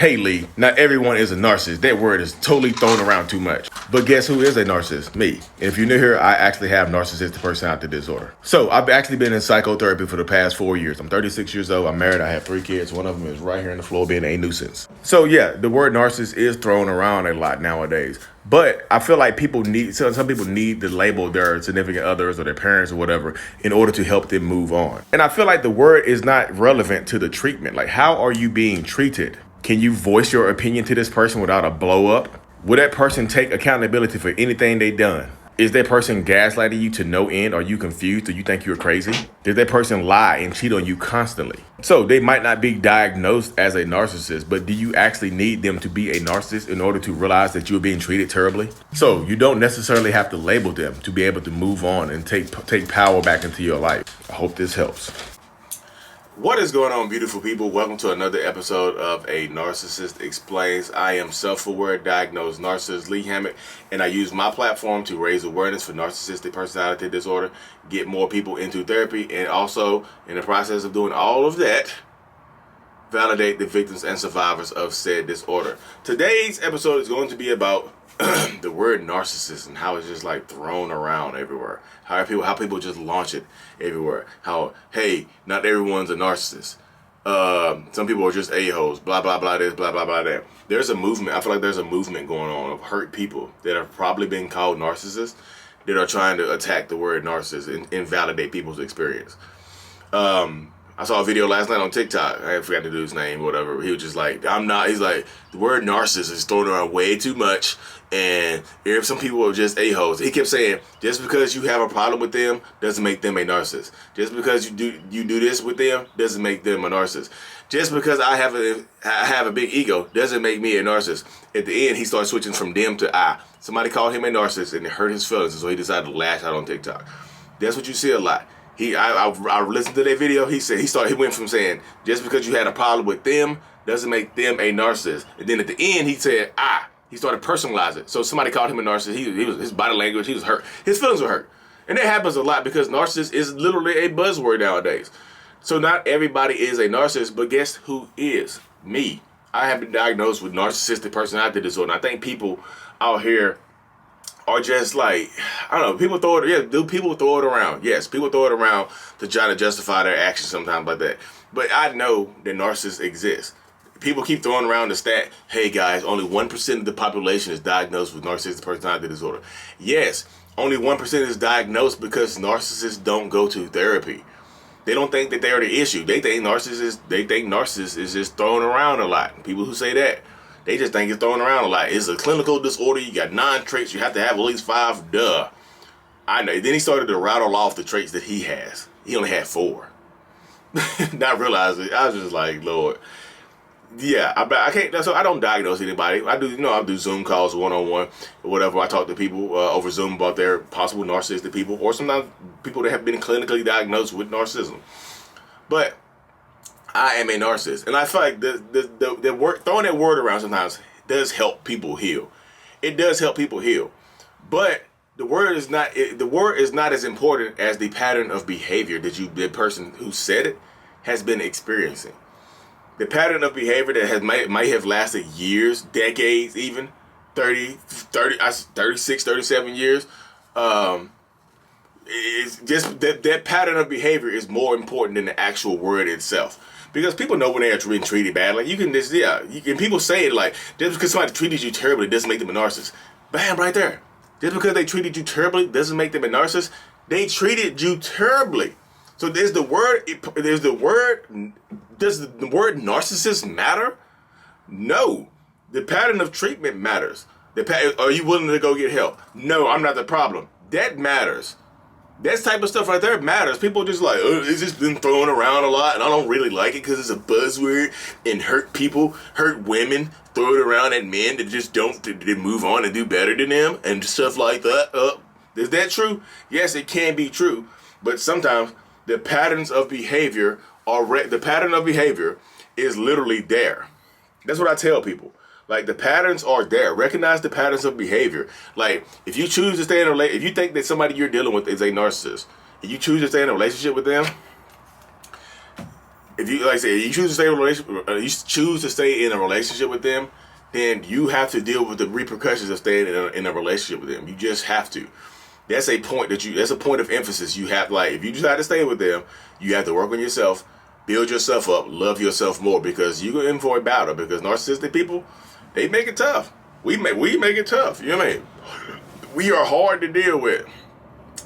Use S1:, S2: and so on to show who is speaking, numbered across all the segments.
S1: Hey Lee, not everyone is a narcissist. That word is totally thrown around too much. But guess who is a narcissist? Me. And if you're new here, I actually have narcissistic personality disorder. So I've actually been in psychotherapy for the past 4 years. I'm 36 years old. I'm married. I have 3 kids. One of them is right here on the floor being a nuisance. So yeah, the word narcissist is thrown around a lot nowadays. But I feel like some people need to label their significant others or their parents or whatever in order to help them move on. And I feel like the word is not relevant to the treatment. Like, how are you being treated? Can you voice your opinion to this person without a blow up? Will that person take accountability for anything they done? Is that person gaslighting you to no end? Are you confused? Do you think you're crazy? Does that person lie and cheat on you constantly? So they might not be diagnosed as a narcissist, but do you actually need them to be a narcissist in order to realize that you're being treated terribly? So you don't necessarily have to label them to be able to move on and take power back into your life. I hope this helps. What is going on, beautiful people? Welcome to another episode of A Narcissist Explains. I am self-aware diagnosed narcissist Lee Hammett, and I use my platform to raise awareness for narcissistic personality disorder, get more people into therapy, and also, in the process of doing all of that, validate the victims and survivors of said disorder. Today's episode is going to be about the word narcissist and how it's just like thrown around everywhere. How people just launch it everywhere. How, hey, not everyone's a narcissist. Some people are just a-holes, blah, blah, blah, this, blah, blah, blah, that. There's a movement. I feel like there's a movement going on of hurt people that have probably been called narcissists that are trying to attack the word narcissist and invalidate people's experience. I saw a video last night on TikTok. I forgot to do his name or whatever. He was just like, he's like, the word narcissist is thrown around way too much. And if some people are just a-holes, he kept saying, just because you have a problem with them doesn't make them a narcissist. Just because you do this with them doesn't make them a narcissist. Just because I have a big ego doesn't make me a narcissist. At the end, he started switching from them to I. Somebody called him a narcissist and it hurt his feelings, and so he decided to lash out on TikTok. That's what you see a lot. I listened to that video. He went from saying just because you had a problem with them doesn't make them a narcissist, and then at the end he said he started personalizing it. So somebody called him a narcissist. He was, his body language, he was hurt. His feelings were hurt, and that happens a lot because narcissist is literally a buzzword nowadays. So not everybody is a narcissist, but guess who is? Me. I have been diagnosed with narcissistic personality disorder. And I think people out here are just like, I don't know, people throw it around? Yes, people throw it around to try to justify their actions sometimes like that. But I know that narcissists exist. People keep throwing around the stat, hey guys, only 1% of the population is diagnosed with narcissistic personality disorder. Yes, only 1% is diagnosed because narcissists don't go to therapy. They don't think that they are the issue. They think narcissist is just thrown around a lot. People who say that, they just think it's thrown around a lot. It's a clinical disorder. You got 9 traits. You have to have at least 5. Duh. I know. Then he started to rattle off the traits that he has. He only had 4. Not realizing. I was just like, Lord. Yeah, I can't. So I don't diagnose anybody. I do Zoom calls one-on-one or whatever. I talk to people over Zoom about their possible narcissistic people, or sometimes people that have been clinically diagnosed with narcissism. But I am a narcissist, and I feel like the word, throwing that word around sometimes does help people heal. It does help people heal, but the word is not as important as the pattern of behavior that the person who said it has been experiencing. The pattern of behavior that might have lasted years, decades, even 36, 37 years. It's just that pattern of behavior is more important than the actual word itself. Because people know when they are being treated badly. And people say it like, just because somebody treated you terribly doesn't make them a narcissist. Bam, right there. Just because they treated you terribly doesn't make them a narcissist. They treated you terribly. So does the word narcissist matter? No. The pattern of treatment matters. Are you willing to go get help? No, I'm not the problem. That matters. That type of stuff right there matters. People just like, it's just been thrown around a lot, and I don't really like it because it's a buzzword and hurt people, hurt women, throw it around at men that just don't to move on and do better than them and stuff like that. Is that true? Yes, it can be true, but sometimes the patterns of behavior the pattern of behavior is literally there. That's what I tell people. Like, the patterns are there. Recognize the patterns of behavior. Like, if you choose to stay in a relationship, if you think that somebody you're dealing with is a narcissist, and you choose to stay in a relationship with them, if you, like I said, you choose to stay in a relationship, you choose to stay in a relationship with them, then you have to deal with the repercussions of staying in a relationship with them. You just have to. That's a point that's a point of emphasis. You have, like, if you decide to stay with them, you have to work on yourself, build yourself up, love yourself more, because you're in for a battle. Because narcissistic people, they make it tough. We make it tough. You know what I mean? We are hard to deal with.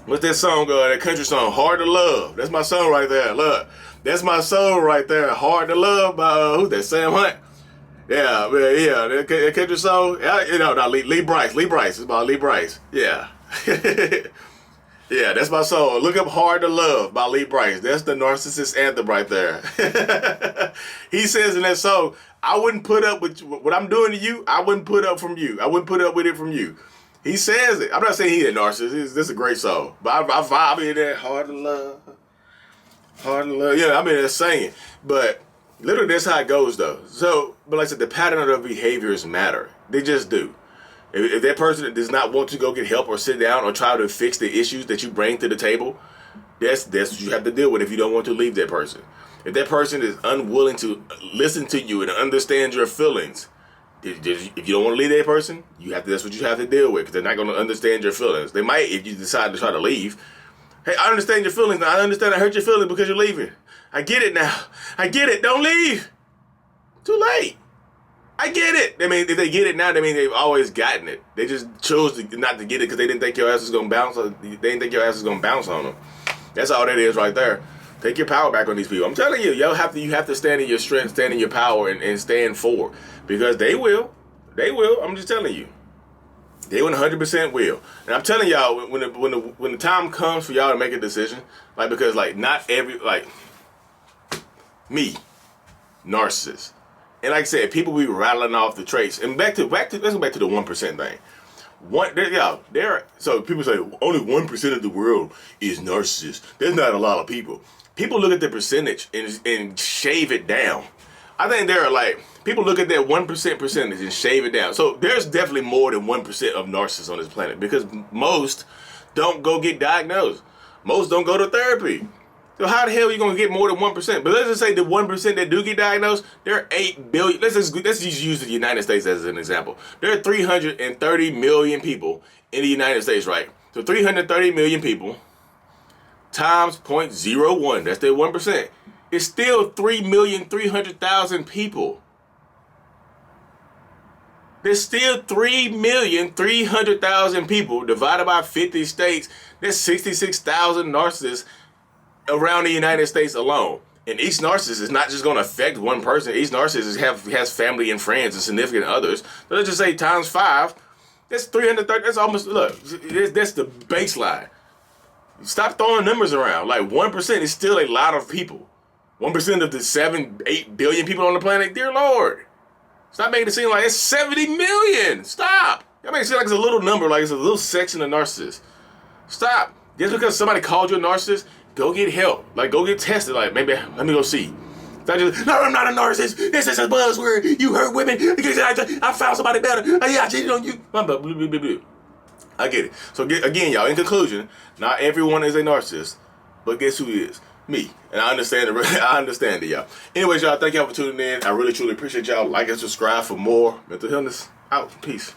S1: What's that song, that country song, Hard to Love? That's my song right there. Look, that's my song right there. Hard to Love by, who's that, Sam Hunt? Yeah, that country song. Lee Bryce. It's about Lee Bryce. Yeah. Yeah, that's my song. Look up Hard to Love by Lee Bryce. That's the narcissist anthem right there. He says in that song, I wouldn't put up with what I'm doing to you. I wouldn't put up from you. I wouldn't put up with it from you. He says it. I'm not saying he's a narcissist. This is a great song. But I vibe in there. Hard to love. Hard to love. Yeah, I'm in there singing. But literally, that's how it goes, though. So, but like I said, the pattern of their behaviors matter. They just do. If that person does not want to go get help or sit down or try to fix the issues that you bring to the table, that's what you have to deal with if you don't want to leave that person. If that person is unwilling to listen to you and understand your feelings, if you don't want to leave that person, that's what you have to deal with, because they're not going to understand your feelings. They might if you decide to try to leave. Hey, I understand your feelings. I understand I hurt your feelings because you're leaving. I get it now. I get it. Don't leave. Too late. I get it. I mean, if they get it now, I mean they've always gotten it. They just chose not to get it because they didn't think your ass was going to bounce. They didn't think your ass was going to bounce on them. That's all that is right there. Take your power back on these people. I'm telling you, you have to stand in your strength, stand in your power, and stand for. Because they will. They will. I'm just telling you. They 100% will. And I'm telling y'all, when the time comes for y'all to make a decision, like, because like not every, like me, narcissist. And like I said, people be rattling off the traits. And let's go back to the 1% thing. So people say only 1% of the world is narcissists. There's not a lot of people. People look at the percentage and shave it down. I think there are like, people look at that 1% percentage and shave it down. So there's definitely more than 1% of narcissists on this planet, because most don't go get diagnosed. Most don't go to therapy. So how the hell are you going to get more than 1%? But let's just say the 1% that do get diagnosed, there are 8 billion. Let's just use the United States as an example. There are 330 million people in the United States, right? So 330 million people times 0.01, that's their 1%. It's still 3,300,000 people. There's still 3,300,000 people divided by 50 states. There's 66,000 narcissists around the United States alone. And each narcissist is not just going to affect one person. Each narcissist has family and friends and significant others. So let's just say times 5. That's 330. That's almost, look, that's the baseline. Stop throwing numbers around. Like 1% is still a lot of people. 1% of the 8 billion people on the planet. Dear Lord. Stop making it seem like it's 70 million. Stop. Y'all make it seem like it's a little number, like it's a little section of narcissists. Stop. Just because somebody called you a narcissist, go get help. Like, go get tested. Like, maybe, let me go see. Not just, no, I'm not a narcissist. This is a buzzword. You hurt women. I found somebody better. I cheated on you. I get it. So, again, y'all, in conclusion, not everyone is a narcissist, but guess who is? Me. And I understand it. I understand it, y'all. Anyways, y'all, thank y'all for tuning in. I really, truly appreciate y'all. Like and subscribe for more mental illness. Out. Peace.